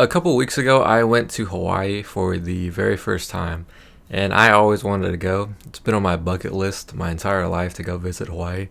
A couple weeks ago, I went to Hawaii for the very first time, and I always wanted to go. It's been on my bucket list my entire life to go visit Hawaii,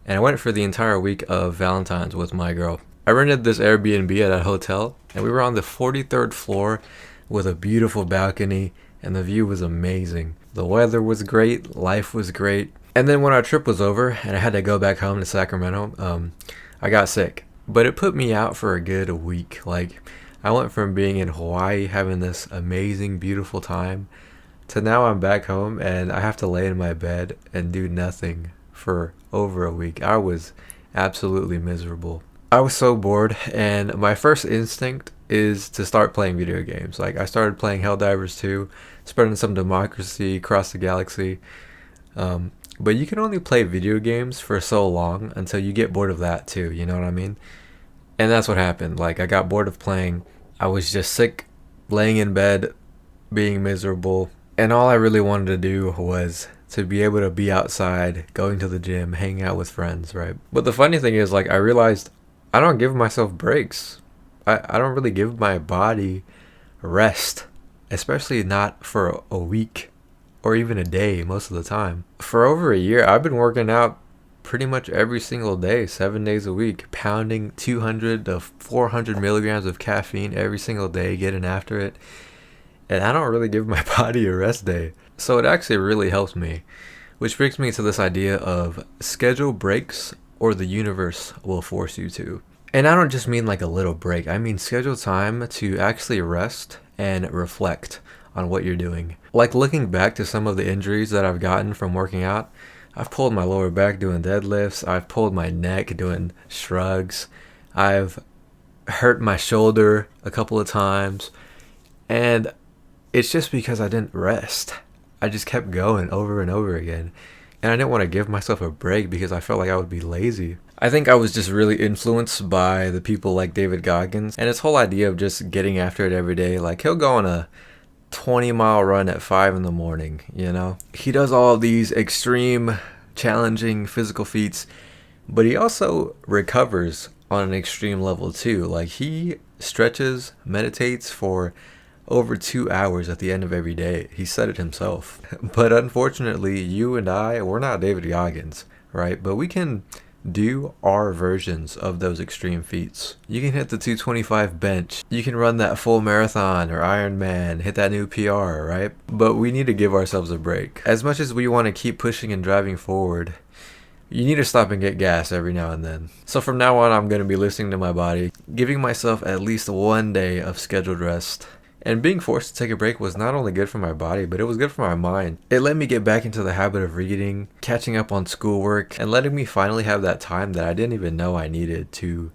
and I went for the entire week of Valentine's with my girl. I rented this Airbnb at a hotel, and we were on the 43rd floor with a beautiful balcony, and the view was amazing. The weather was great, life was great. And then when our trip was over and I had to go back home to Sacramento, I got sick. But it put me out for a good week. Like, I went from being in Hawaii having this amazing, beautiful time to now I'm back home and I have to lay in my bed and do nothing for over a week. I was absolutely miserable. I was so bored, and my first instinct is to start playing video games. Like, I started playing Helldivers 2, spreading some democracy across the galaxy. But you can only play video games for so long until you get bored of that too, you know what I mean? And that's what happened. Like, I got bored of playing. I was just sick, laying in bed, being miserable. And all I really wanted to do was to be able to be outside, going to the gym, hanging out with friends, right? But the funny thing is, like, I realized I don't give myself breaks. I don't really give my body rest, especially not for a week or even a day most of the time. For over a year, I've been working out pretty much every single day, 7 days a week, pounding 200 to 400 milligrams of caffeine every single day, getting after it. And I don't really give my body a rest day. So it actually really helps me. Which brings me to this idea of schedule breaks or the universe will force you to. And I don't just mean like a little break. I mean schedule time to actually rest and reflect on what you're doing. Like, looking back to some of the injuries that I've gotten from working out, I've pulled my lower back doing deadlifts. I've pulled my neck doing shrugs. I've hurt my shoulder a couple of times. And it's just because I didn't rest. I just kept going over and over again. And I didn't want to give myself a break because I felt like I would be lazy. I think I was just really influenced by the people like David Goggins and his whole idea of just getting after it every day. Like, he'll go on a 20-mile run at 5 in the morning, you know? He does all these extreme, challenging physical feats, but he also recovers on an extreme level too. Like, he stretches, meditates for over 2 hours at the end of every day. He said it himself. But unfortunately, you and I, we're not David Goggins, right? But we can do our versions of those extreme feats. You can hit the 225 bench. You can run that full marathon or Ironman, hit that new PR, right? But we need to give ourselves a break. As much as we want to keep pushing and driving forward, you need to stop and get gas every now and then. So from now on, I'm going to be listening to my body, giving myself at least one day of scheduled rest. And being forced to take a break was not only good for my body, but it was good for my mind. It let me get back into the habit of reading, catching up on schoolwork, and letting me finally have that time that I didn't even know I needed to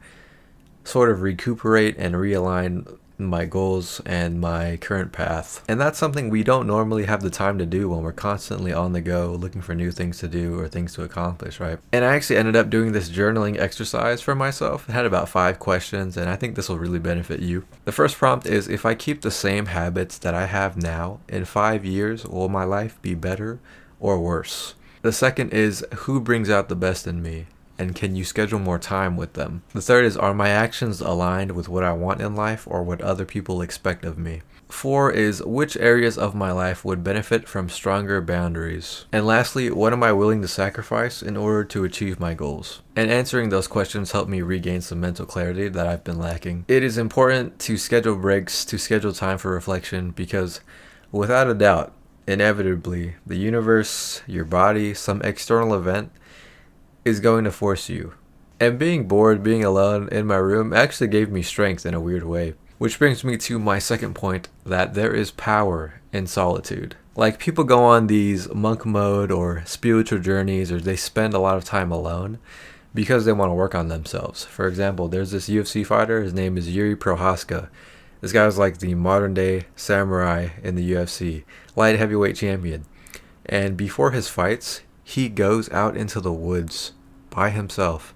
sort of recuperate and realign my goals and my current path. And that's something we don't normally have the time to do when we're constantly on the go looking for new things to do or things to accomplish, right? And I actually ended up doing this journaling exercise for myself. It had about 5 questions, and I think this will really benefit you. The first prompt is, if I keep the same habits that I have now, in 5 years, will my life be better or worse? The second is, who brings out the best in me? And can you schedule more time with them? The third is, are my actions aligned with what I want in life or what other people expect of me? 4 is, which areas of my life would benefit from stronger boundaries? And lastly, what am I willing to sacrifice in order to achieve my goals? And answering those questions helped me regain some mental clarity that I've been lacking. It is important to schedule breaks, to schedule time for reflection, because without a doubt, inevitably, the universe, your body, some external event is going to force you. And being bored, being alone in my room actually gave me strength in a weird way. Which brings me to my second point, that there is power in solitude. Like, people go on these monk mode or spiritual journeys, or they spend a lot of time alone because they want to work on themselves. For example, there's this UFC fighter, his name is Yuri Prohaska. This guy was like the modern day samurai in the UFC, light heavyweight champion. And before his fights, he goes out into the woods by himself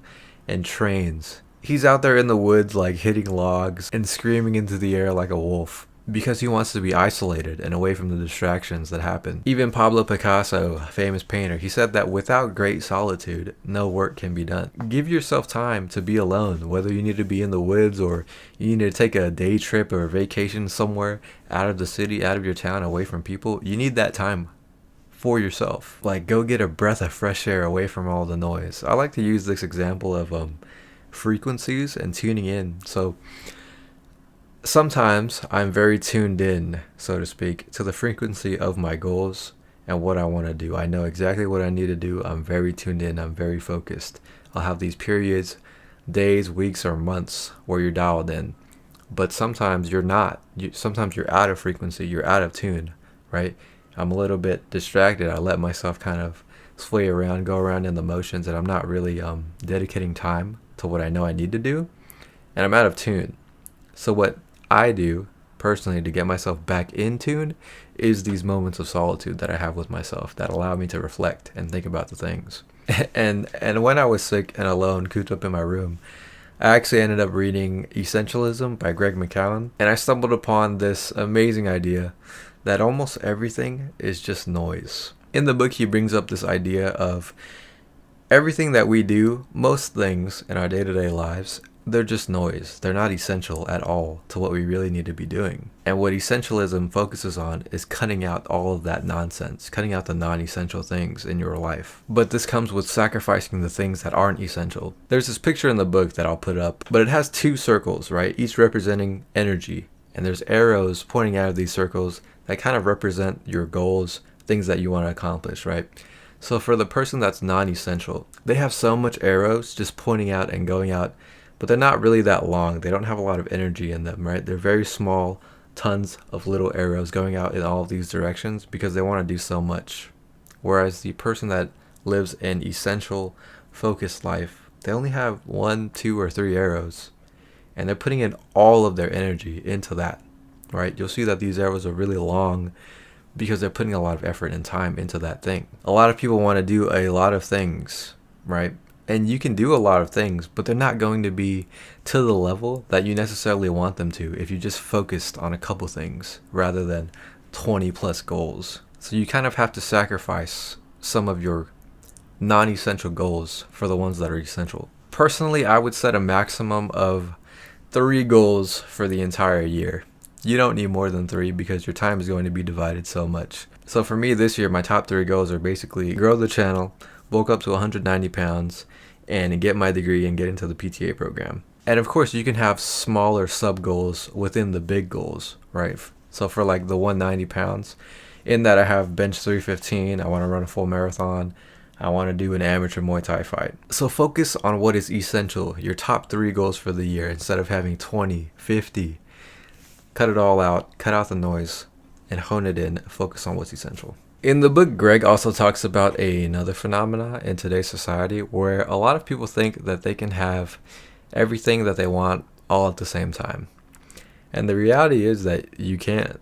and trains. He's out there in the woods, like, hitting logs and screaming into the air like a wolf. because he wants to be isolated and away from the distractions that happen. Even Pablo Picasso, a famous painter, he said that without great solitude, no work can be done. Give yourself time to be alone, whether you need to be in the woods or you need to take a day trip or a vacation somewhere out of the city, out of your town, away from people. You need that time for yourself. Like, go get a breath of fresh air away from all the noise. I like to use this example of frequencies and tuning in. So sometimes I'm very tuned in, so to speak, to the frequency of my goals and what I want to do. I know exactly what I need to do. I'm very tuned in. I'm very focused. I'll have these periods, days, weeks, or months where you're dialed in. But sometimes you're not. Sometimes you're out of frequency. You're out of tune, right? I'm a little bit distracted. I let myself kind of sway around, go around in the motions, and I'm not really dedicating time to what I know I need to do. And I'm out of tune. So what I do personally to get myself back in tune is these moments of solitude that I have with myself that allow me to reflect and think about the things. And when I was sick and alone, cooped up in my room, I actually ended up reading Essentialism by Greg McKeown, and I stumbled upon this amazing idea that almost everything is just noise. In the book, he brings up this idea of everything that we do, most things in our day-to-day lives, they're just noise. They're not essential at all to what we really need to be doing. And what essentialism focuses on is cutting out all of that nonsense, cutting out the non-essential things in your life. But this comes with sacrificing the things that aren't essential. There's this picture in the book that I'll put up, but it has two circles, right? Each representing energy. And there's arrows pointing out of these circles that kind of represent your goals, things that you want to accomplish, right? So for the person that's non-essential, they have so much arrows just pointing out and going out, but they're not really that long. They don't have a lot of energy in them, right? They're very small, tons of little arrows going out in all of these directions because they want to do so much. Whereas the person that lives an essential, focused life, they only have 1, 2, or 3 arrows, and they're putting in all of their energy into that, right? You'll see that these arrows are really long because they're putting a lot of effort and time into that thing. A lot of people want to do a lot of things, right? And you can do a lot of things, but they're not going to be to the level that you necessarily want them to if you just focused on a couple things rather than 20 plus goals. So you kind of have to sacrifice some of your non-essential goals for the ones that are essential. Personally, I would set a maximum of 3 goals for the entire year. You don't need more than 3 because your time is going to be divided so much. So for me this year, my top 3 goals are basically grow the channel, bulk up to 190 pounds, and get my degree and get into the PTA program. And of course, you can have smaller sub goals within the big goals, right? So for like the 190 pounds, in that I have bench 315, I want to run a full marathon, I want to do an amateur Muay Thai fight. So focus on what is essential, your top 3 goals for the year, instead of having 20, 50. Cut it all out, cut out the noise, and hone it in, focus on what's essential. In the book, Greg also talks about another phenomena in today's society where a lot of people think that they can have everything that they want all at the same time. And the reality is that you can't.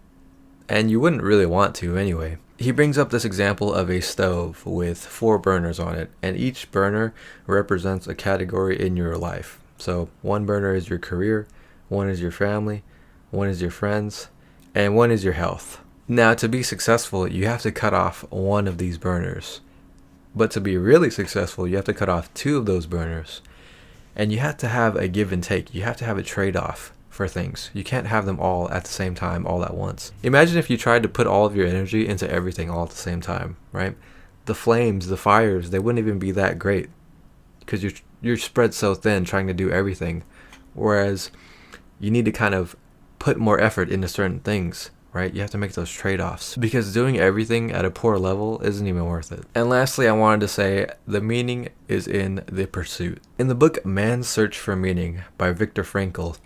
And you wouldn't really want to anyway. He brings up this example of a stove with 4 burners on it, and each burner represents a category in your life. So 1 burner is your career, 1 is your family, 1 is your friends, and 1 is your health. Now, to be successful, you have to cut off 1 of these burners. But to be really successful, you have to cut off 2 of those burners. And you have to have a give and take. You have to have a trade-off for things. You can't have them all at the same time, all at once. Imagine if you tried to put all of your energy into everything all at the same time, right? The flames, the fires, they wouldn't even be that great because you're spread so thin trying to do everything. Whereas you need to kind of put more effort into certain things, right? You have to make those trade-offs because doing everything at a poor level isn't even worth it. And lastly, I wanted to say the meaning is in the pursuit. In the book Man's Search for Meaning by Viktor Frankl,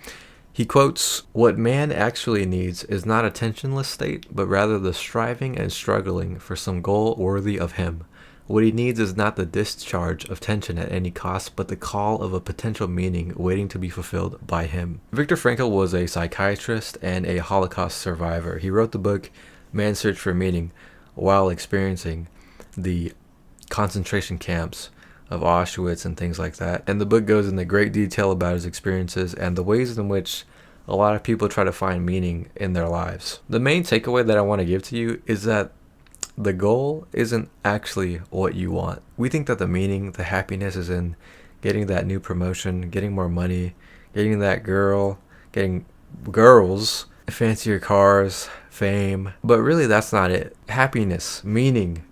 he quotes, "What man actually needs is not a tensionless state, but rather the striving and struggling for some goal worthy of him. What he needs is not the discharge of tension at any cost, but the call of a potential meaning waiting to be fulfilled by him." Viktor Frankl was a psychiatrist and a Holocaust survivor. He wrote the book Man's Search for Meaning while experiencing the concentration camps of Auschwitz and things like that. And the book goes into great detail about his experiences and the ways in which a lot of people try to find meaning in their lives. The main takeaway that I want to give to you is that the goal isn't actually what you want. We think that the meaning, the happiness is in getting that new promotion, getting more money, getting that girl, getting girls, fancier cars, fame. But really, that's not it. Happiness, meaning,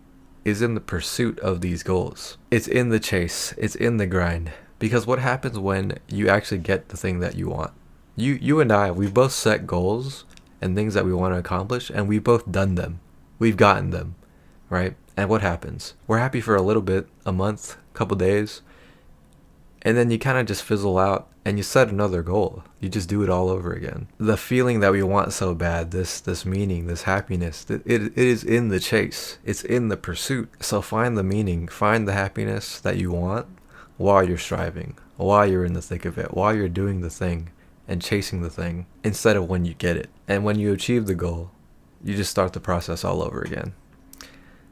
is in the pursuit of these goals. It's in the chase. It's in the grind. Because what happens when you actually get the thing that you want? You and I, we both set goals and things that we want to accomplish, and we've both done them. We've gotten them, right? And what happens? We're happy for a little bit, a month, couple days, and then you kind of just fizzle out and you set another goal. You just do it all over again. The feeling that we want so bad, this meaning, this happiness, it is in the chase. It's in the pursuit. So find the meaning, find the happiness that you want while you're striving, while you're in the thick of it, while you're doing the thing and chasing the thing, instead of when you get it. And when you achieve the goal, you just start the process all over again.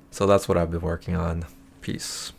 So that's what I've been working on. Peace.